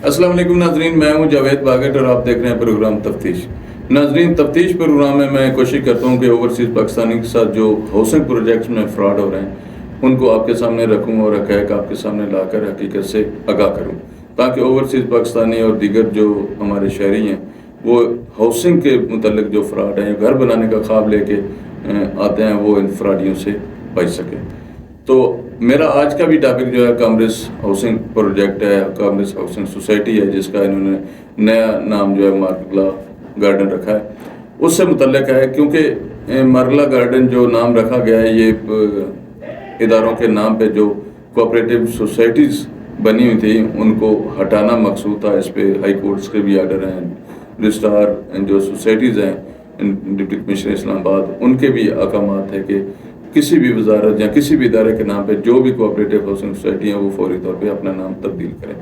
अस्सलाम वालेकुम नाजरीन, मैं हूं जावेद बागट और आप देख रहे हैं प्रोग्राम तफ्तीश। नाजरीन, तफ्तीश प्रोग्राम में मैं कोशिश करता हूं कि ओवरसीज़ पाकिस्तानी के साथ जो हाउसिंग प्रोजेक्ट्स में फ्रॉड हो रहे हैं उनको आपके सामने रखूं और हक़ाइक़ आपके सामने लाकर हकीकत से आगाह करूं, ताकि ओवरसीज़ पाकिस्तानी और दीगर जो हमारे शहरी हैं वो हाउसिंग के मुतल्लिक जो फ्रॉड हैं, घर बनाने का ख्वाब लेके आते हैं, वो इन फ्रॉडियों से बच सकें। तो मेरा आज का भी टॉपिक जो है कामरेज हाउसिंग प्रोजेक्ट है, कामरेज हाउसिंग सोसाइटी है, जिसका इन्होंने नया नाम जो है मार्गला गार्डन रखा है, उससे मुतल्लिक है। क्योंकि मार्गला गार्डन जो नाम रखा गया है, ये इदारों के नाम पे जो कोऑपरेटिव सोसाइटीज़ बनी हुई थी उनको हटाना मकसूद था। इस पर हाई कोर्ट्स के भी आर्डर हैं। रजिस्ट्रार जो सोसाइटीज़ हैं, डिप्टी कमिश्नर इस्लामाबाद, उनके भी अहकामात है कि किसी भी वजारत या किसी भी इदारे के नाम पे जो भी कोऑपरेटिव हाउसिंग सोसाइटी है वो फौरी तौर पे अपना नाम तब्दील करें।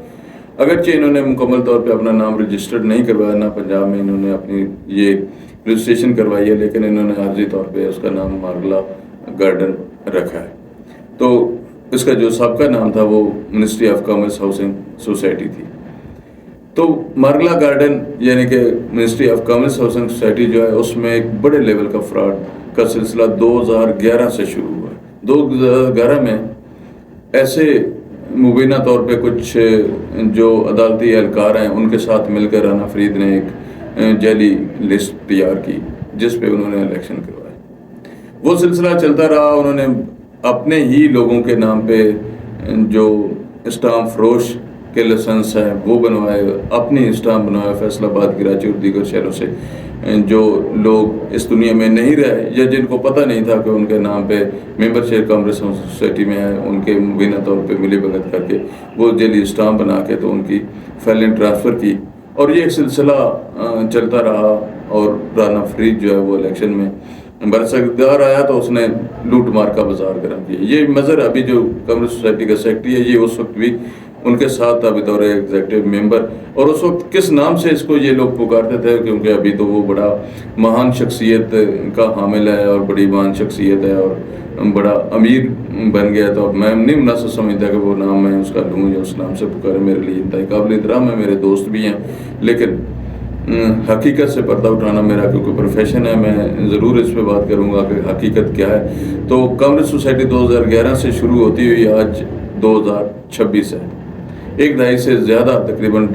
अगरचे इन्होंने मुकम्मल तौर पे अपना नाम रजिस्टर्ड नहीं करवाया, ना पंजाब में इन्होंने अपनी ये रजिस्ट्रेशन करवाई है, लेकिन इन्होंने आर्जी तौर पे उसका नाम मार्गला गार्डन रखा है। तो इसका जो सबका नाम था वो ministry of commerce housing society थी। तो मार्गला गार्डन यानी कि ministry of commerce housing society जो है, उसमें एक बड़े लेवल का फ्रॉड का सिलसिला 2011 से शुरू हुआ है। 2011 में ऐसे मुबीना तौर पे कुछ जो अदालती एहलकार हैं उनके साथ मिलकर राना फरीद ने एक जाली लिस्ट तैयार की, जिस पे उन्होंने इलेक्शन करवाए। वो सिलसिला चलता रहा। उन्होंने अपने ही लोगों के नाम पे जो स्टाम्प फरोश के लाइसेंस हैं वो बनवाए, अपनी स्टाम्प बनवाए फैसलाबाद, कराची और दीगर शहरों से। जो लोग इस दुनिया में नहीं रहे या जिनको पता नहीं था कि उनके नाम पे मेंबरशिप कामरेज सोसाइटी में है, उनके मुबीना तौर पे मिली भगत करके वो जेली स्टाम्प बना के तो उनकी फाइलें ट्रांसफ़र की, और ये सिलसिला चलता रहा। और राना फरीद जो है वो इलेक्शन में बरसकदार आया तो उसने लूट मार का बाजार गर्म किया। ये मज़र अभी जो कामरेज सोसाइटी का सेक्रेटरी है, ये उस वक्त भी उनके साथ था बतौर एग्जीक्यूटिव मेंबर। और उस वक्त किस नाम से इसको ये लोग पुकारते थे, क्योंकि अभी तो वो बड़ा महान शख्सियत का हामिल है और बड़ी महान शख्सियत है और बड़ा अमीर बन गया। तो अब मैं नहीं मुनासिब समझता कि वो नाम मैं उसका लूँ या उस नाम से पुकारे। मेरे लिए इंतहाई काबिल एहतराम है, मेरे दोस्त भी हैं, लेकिन हकीकत से पर्दा उठाना मेरा क्योंकि प्रोफेशन है, मैं ज़रूर इस पर बात करूँगा कि हकीकत क्या है। तो कामरेज सोसाइटी 2011 से शुरू होती हुई आज 2026 है, एक दहाई से ज़्यादा, तकरीबन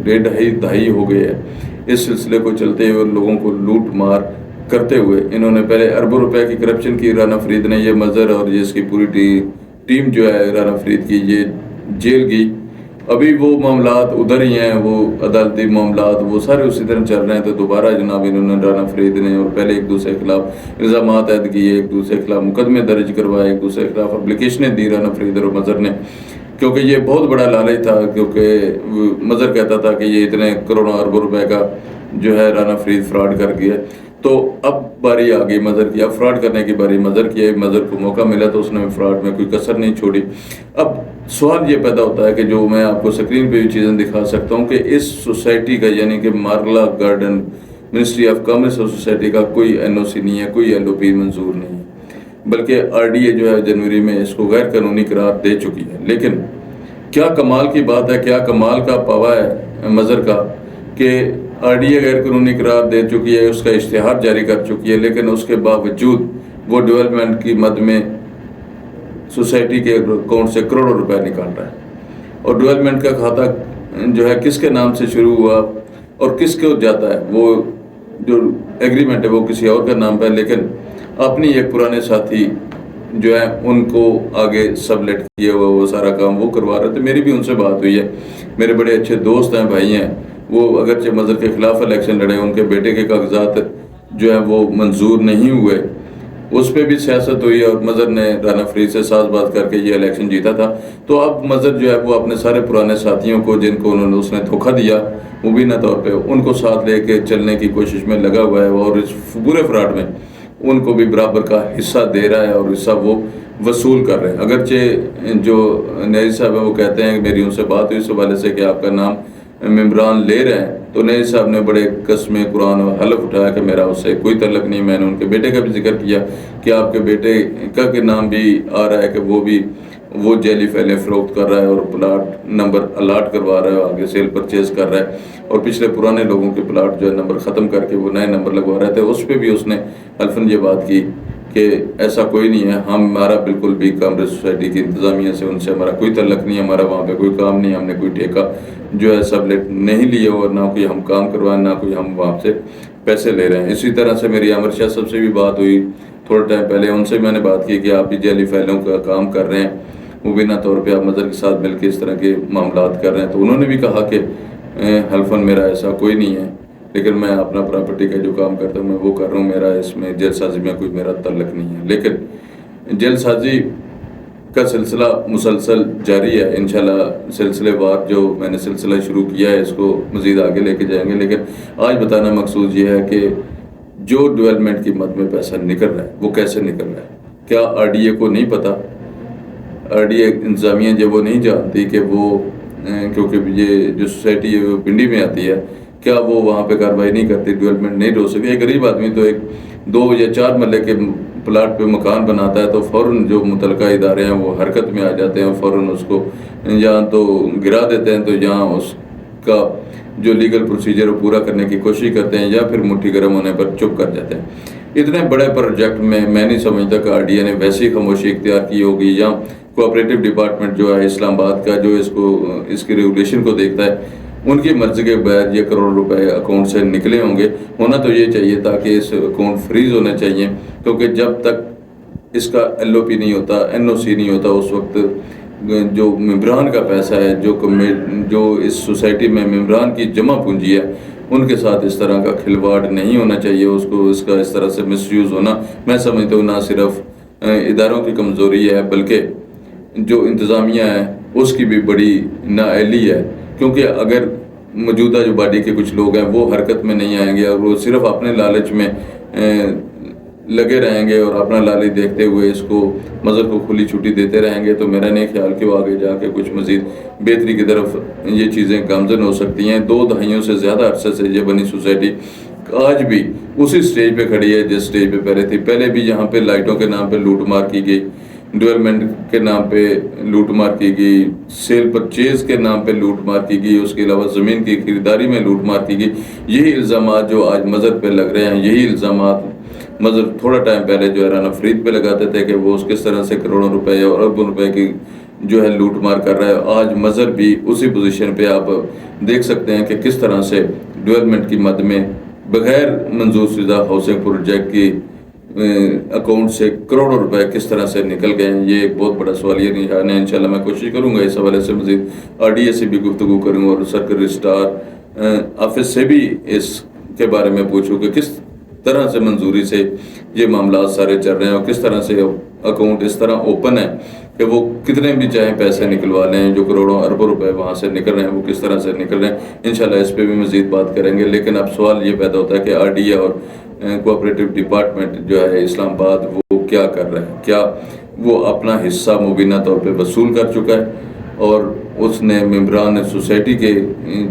1.5 दहाई हो गई है। इस सिलसिले को चलते हुए लोगों को लूट मार करते हुए इन्होंने पहले अरबों रुपए की करप्शन की। राना फरीद ने, ये मज़र और ये इसकी पूरी टीम जो है राना फरीद की, ये जेल गई। अभी वो मामलात उधर ही हैं, वो अदालती मामलात वो सारे उसी तरह चल रहे हैं। तो दोबारा जनाब इन्होंने राना फरीद ने और पहले एक दूसरे के खिलाफ इल्ज़ामात ऐद किए, एक दूसरे के खिलाफ मुकदमे दर्ज करवाए, एक दूसरे के खिलाफ अप्लीकेशनें दी राना फरीद और मज़र ने, क्योंकि ये बहुत बड़ा लालच था। क्योंकि मज़र कहता था कि ये इतने करोड़ों अरबों रुपए का जो है राना फरीद फ्रॉड कर गया। तो अब बारी आ गई मज़र की, अब फ्रॉड करने की बारी मज़र की है। मज़र को मौका मिला तो उसने फ्रॉड में कोई कसर नहीं छोड़ी। अब सवाल ये पैदा होता है कि जो मैं आपको स्क्रीन पे भी चीज़ें दिखा सकता हूँ कि इस सोसाइटी का यानी कि मार्गला garden ministry of commerce society का कोई NOC नहीं है, कोई LOP मंजूर नहीं है, बल्कि RDA जो है जनवरी में इसको गैर कानूनी करार दे चुकी है। लेकिन क्या कमाल की बात है, क्या कमाल का पावा है मज़र का कि RDA गैर कानूनी करार दे चुकी है, उसका इश्तिहार जारी कर चुकी है, लेकिन उसके बावजूद वो डेवलपमेंट की मद में सोसाइटी के अकाउंट से करोड़ों रुपए निकाल रहा है। और डेवलपमेंट का खाता जो है किसके नाम से शुरू हुआ और किसको जाता है, वो जो एग्रीमेंट है वो किसी और का नाम पर, लेकिन अपनी एक पुराने साथी जो है उनको आगे सबलेट किए हुआ वो सारा काम वो करवा रहे थे। मेरी भी उनसे बात हुई है, मेरे बड़े अच्छे दोस्त हैं, भाई हैं। वो अगरचे मज़र के ख़िलाफ़ इलेक्शन लड़े, उनके बेटे के कागजात जो है वो मंजूर नहीं हुए, उस पर भी सियासत हुई और मज़र ने राना फरीद से साथ बात करके ये इलेक्शन जीता था। तो अब मज़र जो है वो अपने सारे पुराने साथियों को, जिनको उसने धोखा दिया मुबीना तौर पे, उनको साथ लेके चलने की कोशिश में लगा हुआ है और इस पूरे फ्रॉड में उनको भी बराबर का हिस्सा दे रहा है और हिस्सा वो वसूल कर रहे हैं। अगरचे जो नई साहब है वो कहते हैं, मेरी उनसे बात हुई इस हवाले से कि आपका नाम मेम्बरान ले रहे हैं, तो नई साहब ने बड़े कसमें कुरान और हलफ उठाया कि मेरा उससे कोई तल्लक नहीं। मैंने उनके बेटे का भी जिक्र किया कि आपके बेटे का के नाम भी आ रहा है कि वो भी وہ جعلی فائلیں فروخت کر رہا ہے اور پلاٹ نمبر الاٹ کروا رہا ہے، آگے سیل پرچیز کر رہا ہے، اور پچھلے پرانے لوگوں کے پلاٹ جو ہے نمبر ختم کر کے وہ نئے نمبر لگوا رہے تھے، اس پہ بھی اس نے حلفاً یہ بات کی کہ ایسا کوئی نہیں ہے، ہمارا بالکل بھی کامریز سوسائٹی کی انتظامیہ سے ان سے ہمارا کوئی تعلق نہیں ہے، ہمارا وہاں پہ کوئی کام نہیں ہے، ہم نے کوئی ٹھیکہ جو ہے سبلیٹ نہیں لیا اور نہ کوئی ہم کام کروائیں، نہ کوئی ہم وہاں سے پیسے لے رہے ہیں۔ اسی طرح سے میری عامر شاہ صاحب سے بھی بات ہوئی تھوڑا ٹائم پہلے، ان سے میں نے بات کی کہ آپ بھی جعلی فائلوں کا کام کر رہے ہیں، مبینہ طور پہ آپ مظہر کے ساتھ مل کے اس طرح کے معاملات کر رہے ہیں، تو انہوں نے بھی کہا کہ حلفاً میرا ایسا کوئی نہیں ہے، لیکن میں اپنا پراپرٹی کا جو کام کرتا ہوں میں وہ کر رہا ہوں، میرا اس میں جیل سازی میں کوئی میرا تعلق نہیں ہے۔ لیکن جیل سازی کا سلسلہ مسلسل جاری ہے، انشاءاللہ سلسلے وار جو میں نے سلسلہ شروع کیا ہے اس کو مزید آگے لے کے جائیں گے، لیکن آج بتانا مقصود یہ ہے کہ جو ڈیولپمنٹ کی مد میں پیسہ نکل رہا ہے وہ کیسے نکل رہا ہے۔ کیا آر ڈی اے کو نہیں پتہ؟ آر ڈی اے انتظامیہ جب وہ نہیں جانتی کہ وہ کیونکہ یہ جو سوسائٹی ہے وہ پنڈی میں آتی ہے، کیا وہ وہاں پہ کارروائی نہیں کرتی، ڈیولپمنٹ نہیں ہو سکتی؟ ایک غریب آدمی تو ایک 2 یا 4 مرلے کے پلاٹ پہ مکان بناتا ہے تو فوراً جو متعلقہ ادارے ہیں وہ حرکت میں آ جاتے ہیں، فوراً اس کو یا تو گرا دیتے ہیں، تو یہاں اس کا جو لیگل پروسیجر وہ پورا کرنے کی کوشش کرتے ہیں، یا پھر مٹھی گرم ہونے پر چپ کر جاتے ہیں۔ اتنے بڑے پروجیکٹ میں نہیں سمجھتا کہ آر ڈی اے نے ویسی خاموشی اختیار کی ہوگی، یا کوآپریٹو ڈپارٹمنٹ جو ہے اسلام آباد کا، جو اس کی ریگولیشن کو دیکھتا ہے، ان کی مرضی کے بغیر یہ کروڑ روپے اکاؤنٹ سے نکلے ہوں گے۔ ہونا تو یہ چاہیے تھا کہ اس اکاؤنٹ فریز ہونے چاہیے، کیونکہ جب تک اس کا ایل او پی نہیں ہوتا، این او سی نہیں ہوتا، اس وقت جو ممبران کا پیسہ ہے، جو اس سوسائٹی میں ممبران کی جمع پونجی ہے، ان کے ساتھ اس طرح کا کھلواڑ نہیں ہونا چاہیے، اس کا اس طرح سے مس یوز ہونا میں سمجھتا ہوں نہ صرف اداروں کی کمزوری ہے بلکہ جو انتظامیہ ہے اس کی بھی بڑی نااہلی ہے، کیونکہ اگر موجودہ جو باڈی کے کچھ لوگ ہیں وہ حرکت میں نہیں آئیں گے اور وہ صرف اپنے لالچ میں لگے رہیں گے اور اپنا لالچ دیکھتے ہوئے اس کو مظہر کو کھلی چھٹی دیتے رہیں گے، تو میرا نہیں خیال کہ وہ آگے جا کے کچھ مزید بہتری کی طرف یہ چیزیں گامزن ہو سکتی ہیں۔ 2 دہائیوں سے زیادہ عرصے سے یہ بنی سوسائٹی آج بھی اسی سٹیج پہ کھڑی ہے جس سٹیج پہ پہلے تھی۔ پہلے بھی یہاں پہ لائٹوں کے نام پہ لوٹ مار کی گئی، ڈیولپمنٹ کے نام پہ لوٹ مار کی گئی، سیل پرچیز کے نام پہ لوٹ مار کی گئی، اس کے علاوہ زمین کی خریداری میں لوٹ مار کی گئی۔ یہی الزامات جو آج مظہر پہ لگ رہے ہیں، یہی الزامات مظہر تھوڑا ٹائم پہلے جو ہے رانا فرید پہ لگاتے تھے کہ وہ کس طرح سے کروڑوں روپے اور اربوں روپے کی جو ہے لوٹ مار کر رہا ہے۔ آج مظہر بھی اسی پوزیشن پہ آپ دیکھ سکتے ہیں کہ کس طرح سے ڈیولپمنٹ کی مد میں بغیر منظور شدہ ہاؤسنگ پروجیکٹ کی اکاؤنٹ سے کروڑوں روپے کس طرح سے نکل گئے ہیں۔ یہ ایک بہت بڑا سوالیہ نشان ہے۔ انشاءاللہ میں کوشش کروں گا اس حوالے سے مزید آر ڈی اے سے بھی گفتگو کروں اور سرکل رجسٹرار آفس سے بھی اس کے بارے میں پوچھوں کہ کس طرح سے منظوری سے یہ معاملات سارے چل رہے ہیں اور کس طرح سے اکاؤنٹ اس طرح اوپن ہے کہ وہ کتنے بھی چاہیں پیسے نکلوا لیں، جو کروڑوں اربوں روپے وہاں سے نکل رہے ہیں وہ کس طرح سے نکل رہے ہیں۔ انشاءاللہ اس پہ بھی مزید بات کریں گے، لیکن اب سوال یہ پیدا ہوتا ہے کہ آر ڈی اے اور کوآپریٹو ڈپارٹمنٹ جو ہے اسلام آباد وہ کیا کر رہے ہیں؟ کیا وہ اپنا حصہ مبینہ طور پہ وصول کر چکا ہے اور اس نے ممبران سوسائٹی کے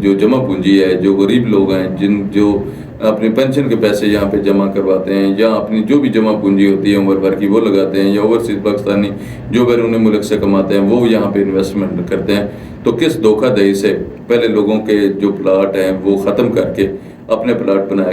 جو جمع پونجی ہے، جو غریب لوگ ہیں جو اپنی پینشن کے پیسے یہاں پہ جمع کرواتے ہیں یا اپنی جو بھی جمع پونجی ہوتی ہے عمر بھر کی وہ لگاتے ہیں، یا اوورسیز پاکستانی جو بیرون ملک سے کماتے ہیں وہ یہاں پہ انویسٹمنٹ کرتے ہیں، تو کس دھوکہ دہی سے پہلے لوگوں کے جو پلاٹ ہیں وہ ختم کر کے اپنے پلاٹ بنایا گیا